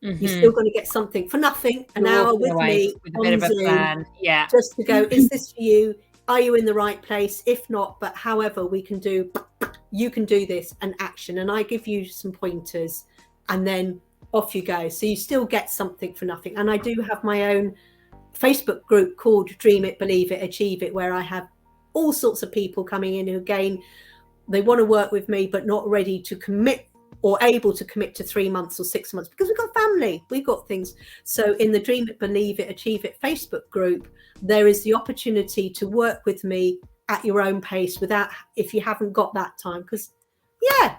you're still going to get something for nothing, an hour with me with a bit of a plan. Just to go, is this for you? Are you in the right place? If not, but however you can do this, and action. And I give you some pointers, and then off you go. So you still get something for nothing. And I do have my own Facebook group called Dream It, Believe It, Achieve It, where I have all sorts of people coming in who, again, they want to work with me, but not ready to commit or able to commit to 3 months or 6 months, because we've got family, we've got things. So in the Dream It, Believe It, Achieve It Facebook group, there is the opportunity to work with me at your own pace, without, if you haven't got that time, because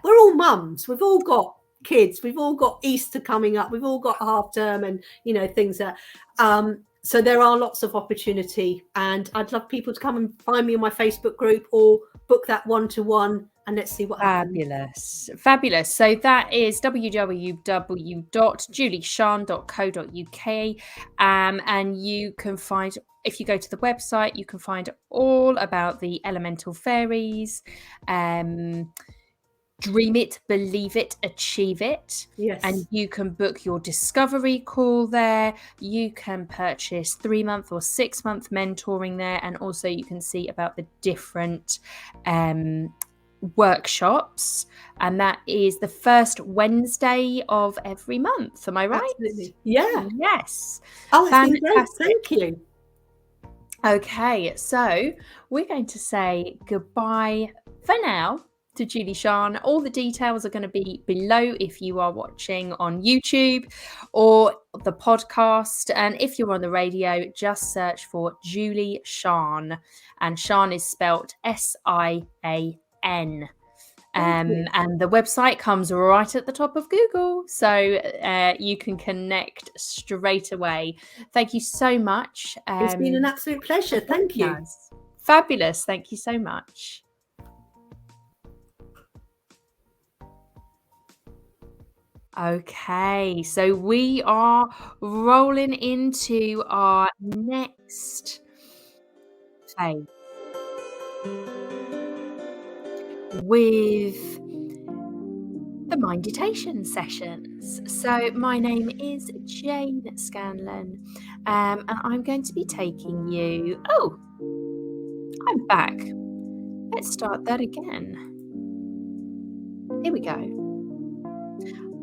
we're all mums, we've all got kids, we've all got Easter coming up, we've all got half term, and things that so there are lots of opportunity, and I'd love people to come and find me on my Facebook group or book that one-to-one, and let's see what happens. Fabulous. So that is www.julieshan.co.uk, and you can find, if you go to the website, you can find all about the elemental fairies, dream it, believe it, achieve it. Yes. And you can book your discovery call there. You can purchase 3-month or 6-month mentoring there. And also you can see about the different workshops. And that is the first Wednesday of every month. Am I right? Absolutely. Yeah. Yes. Oh, it's been great. Fantastic. Thank you. Okay, so we're going to say goodbye for now to Julie Shan. All the details are going to be below if you are watching on YouTube or the podcast. And if you're on the radio, just search for Julie Shan. And Shan is spelt SIAN. And the website comes right at the top of Google, so you can connect straight away. Thank you so much. It's been an absolute pleasure. Thank you. Fabulous. Thank you so much. Okay, so we are rolling into our next phase with the Meditation sessions. So my name is Jane Scanlon, and I'm going to be taking you... Oh, I'm back. Let's start that again. Here we go.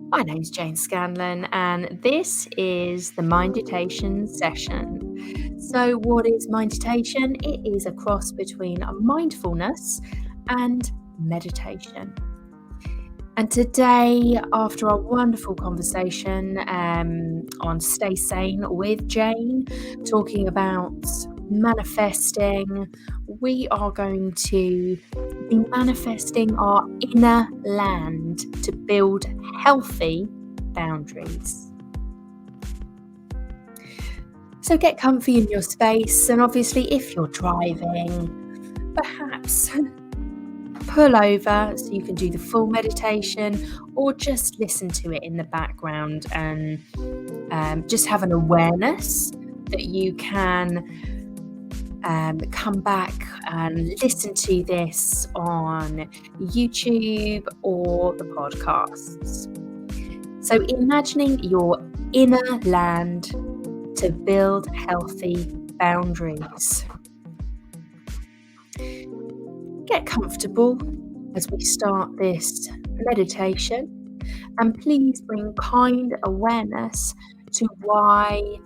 My name's Jane Scanlon, and this is the Meditation session. So what is meditation? It is a cross between mindfulness and meditation. And today, after our wonderful conversation on Stay Sane with Jane, talking about manifesting, we are going to be manifesting our inner land to build healthy boundaries. So get comfy in your space, and obviously if you're driving, perhaps pull over so you can do the full meditation, or just listen to it in the background and just have an awareness that you can come back and listen to this on YouTube or the podcasts. So imagining your inner land to build healthy boundaries. Get comfortable as we start this meditation, and please bring kind awareness to why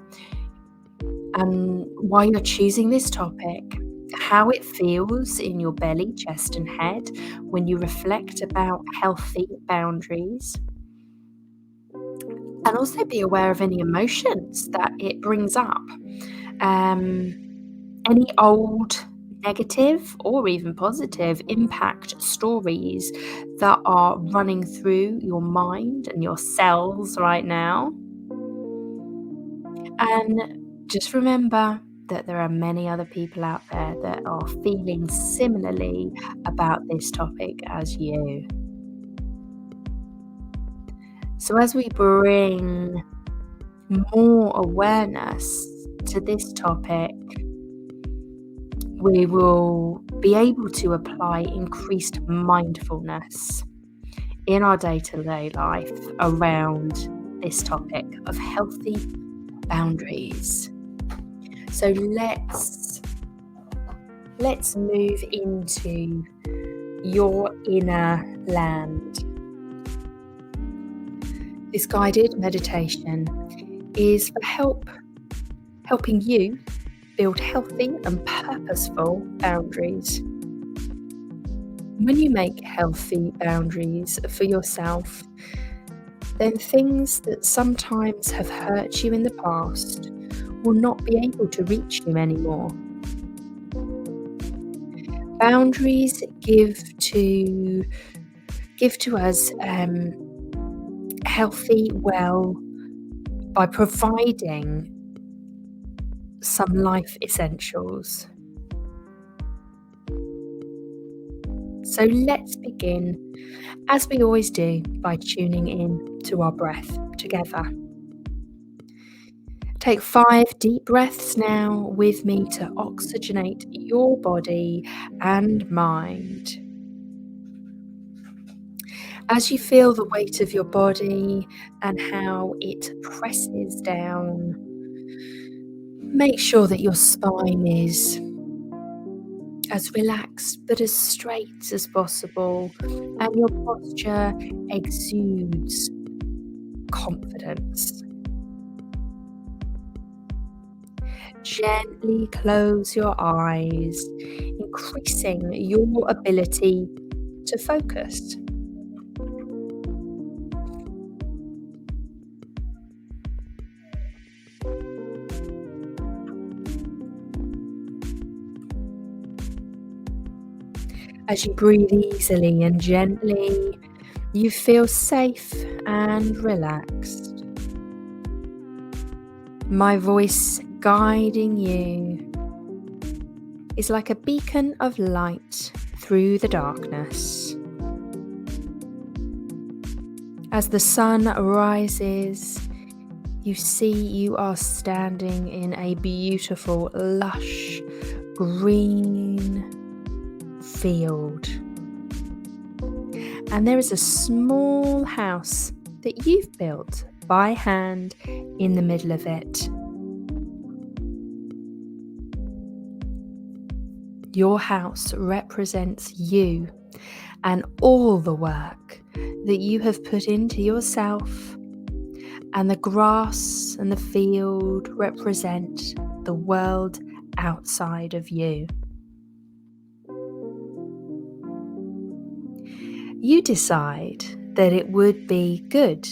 you're choosing this topic, how it feels in your belly, chest and head when you reflect about healthy boundaries, and also be aware of any emotions that it brings up, any old negative or even positive impact stories that are running through your mind and your cells right now. And just remember that there are many other people out there that are feeling similarly about this topic as you. So as we bring more awareness to this topic, we will be able to apply increased mindfulness in our day-to-day life around this topic of healthy boundaries. So let's move into your inner land. This guided meditation is for helping you build healthy and purposeful boundaries. When you make healthy boundaries for yourself, then things that sometimes have hurt you in the past will not be able to reach you anymore. Boundaries give to us healthy well by providing some life essentials. So let's begin, as we always do, by tuning in to our breath together. Take 5 deep breaths now with me to oxygenate your body and mind. As you feel the weight of your body and how it presses down, make sure that your spine is as relaxed but as straight as possible, and your posture exudes confidence. Gently close your eyes, increasing your ability to focus. As you breathe easily and gently, you feel safe and relaxed. My voice guiding you is like a beacon of light through the darkness. As the sun rises, you see you are standing in a beautiful, lush, green field. And there is a small house that you've built by hand in the middle of it. Your house represents you and all the work that you have put into yourself, and the grass and the field represent the world outside of you. You decide that it would be good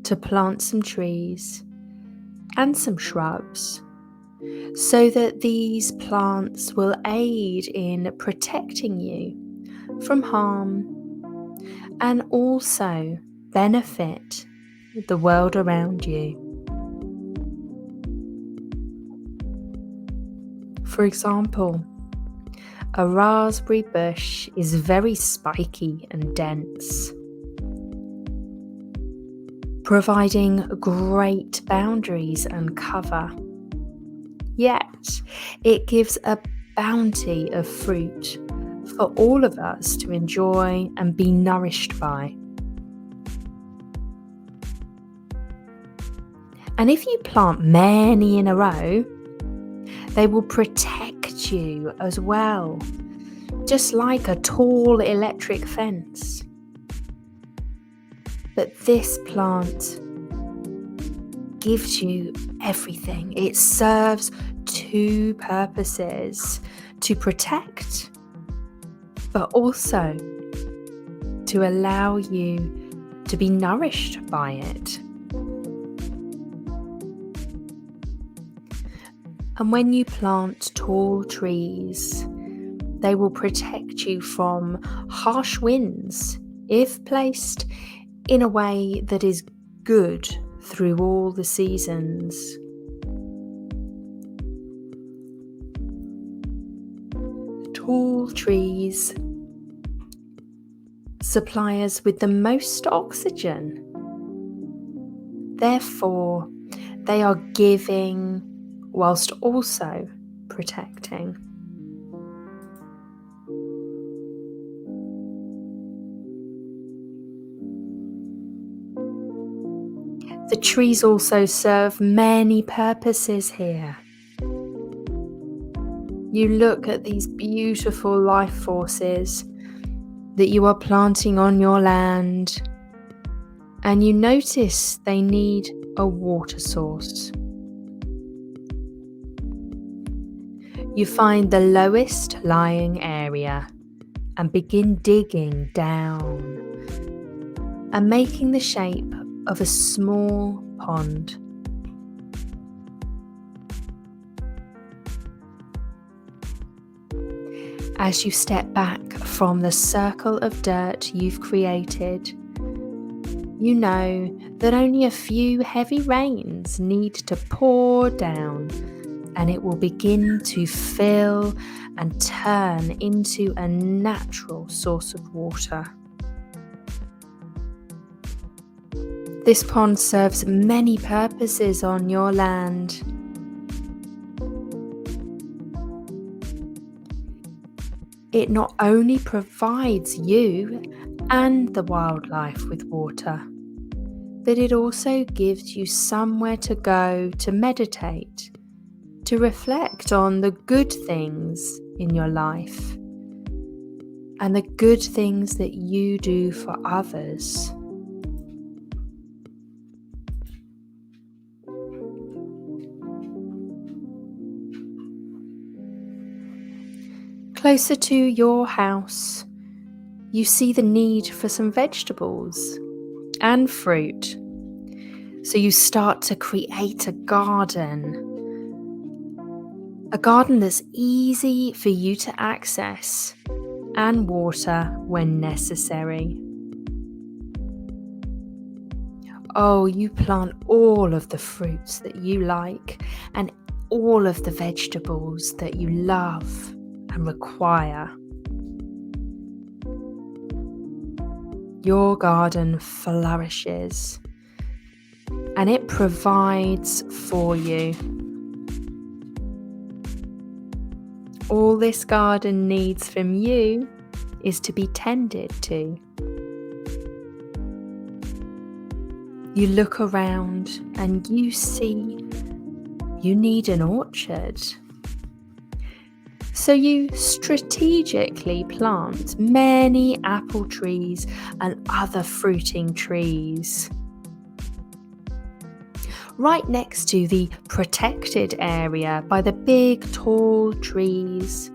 to plant some trees and some shrubs so that these plants will aid in protecting you from harm and also benefit the world around you. For example, a raspberry bush is very spiky and dense, providing great boundaries and cover. Yet, it gives a bounty of fruit for all of us to enjoy and be nourished by. And if you plant many in a row, they will protect you as well, just like a tall electric fence. But this plant gives you everything. It serves two purposes: to protect, but also to allow you to be nourished by it. And when you plant tall trees, they will protect you from harsh winds if placed in a way that is good through all the seasons. Tall trees supply us with the most oxygen. Therefore, they are giving whilst also protecting. The trees also serve many purposes here. You look at these beautiful life forces that you are planting on your land, and you notice they need a water source. You find the lowest lying area and begin digging down and making the shape of a small pond. As you step back from the circle of dirt you've created, you know that only a few heavy rains need to pour down, and it will begin to fill and turn into a natural source of water. This pond serves many purposes on your land. It not only provides you and the wildlife with water, but it also gives you somewhere to go to meditate, to reflect on the good things in your life and the good things that you do for others. Closer to your house, you see the need for some vegetables and fruit. So you start to create a garden that's easy for you to access and water when necessary. Oh, you plant all of the fruits that you like and all of the vegetables that you love and require. Your garden flourishes and it provides for you. All this garden needs from you is to be tended to. You look around and you see you need an orchard. So you strategically plant many apple trees and other fruiting trees right next to the protected area by the big tall trees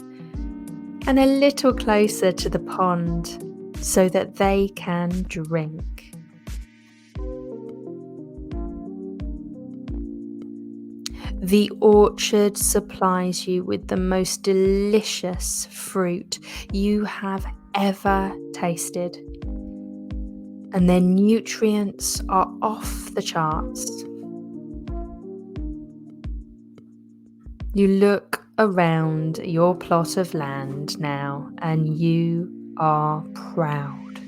and a little closer to the pond so that they can drink. The orchard supplies you with the most delicious fruit you have ever tasted, and their nutrients are off the charts. You look around your plot of land now and you are proud.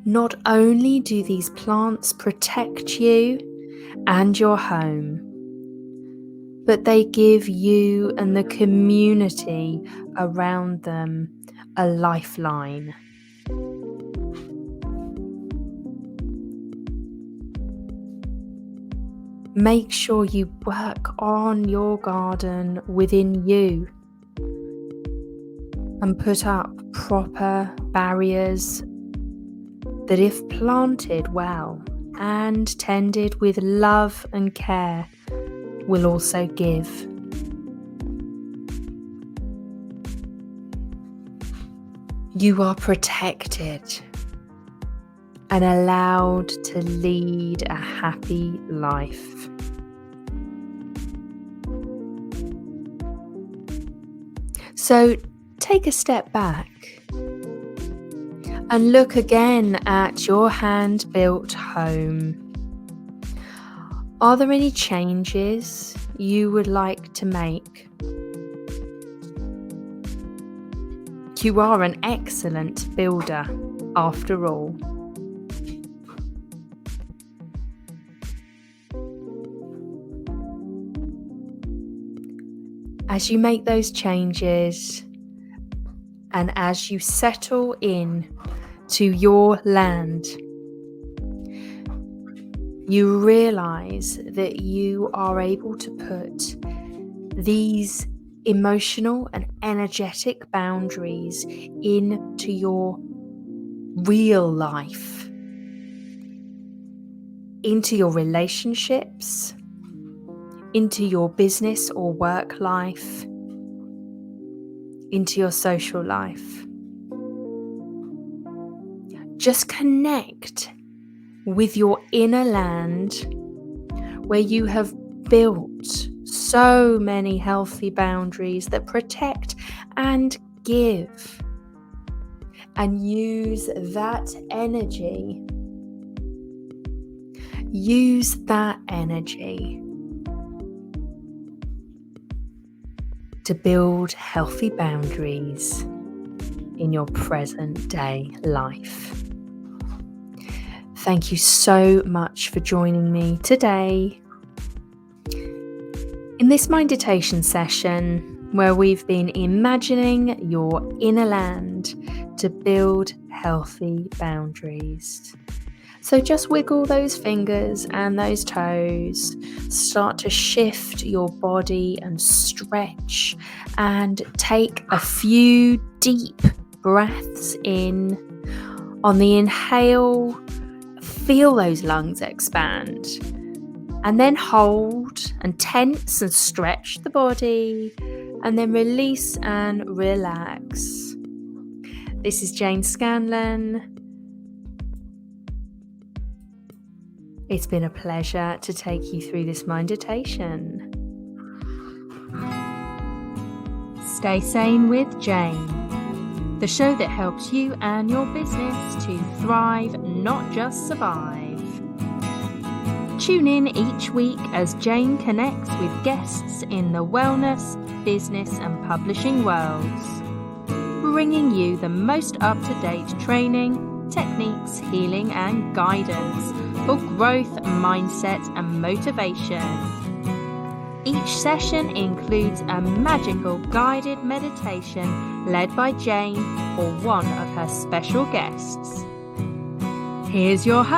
Not only do these plants protect you and your home, but they give you and the community around them a lifeline. Make sure you work on your garden within you and put up proper barriers that, if planted well and tended with love and care, will also give. You are protected and allowed to lead a happy life. So take a step back and look again at your hand-built home. Are there any changes you would like to make? You are an excellent builder, after all. As you make those changes and as you settle in to your land, you realize that you are able to put these emotional and energetic boundaries into your real life, into your relationships, into your business or work life, into your social life. Just connect with your inner land where you have built so many healthy boundaries that protect and give, and use that energy. Use that energy to build healthy boundaries in your present day life. Thank you so much for joining me today. In this meditation session, where we've been imagining your inner land to build healthy boundaries. So just wiggle those fingers and those toes, start to shift your body and stretch, and take a few deep breaths in. On the inhale, feel those lungs expand, and then hold and tense and stretch the body, and then release and relax. This is Jane Scanlon. It's been a pleasure to take you through this meditation. Stay Sane with Jane, the show that helps you and your business to thrive, not just survive. Tune in each week as Jane connects with guests in the wellness, business and publishing worlds, bringing you the most up-to-date training, techniques, healing and guidance for growth, mindset and motivation. Each session includes a magical guided meditation led by Jane or one of her special guests. Here's your host.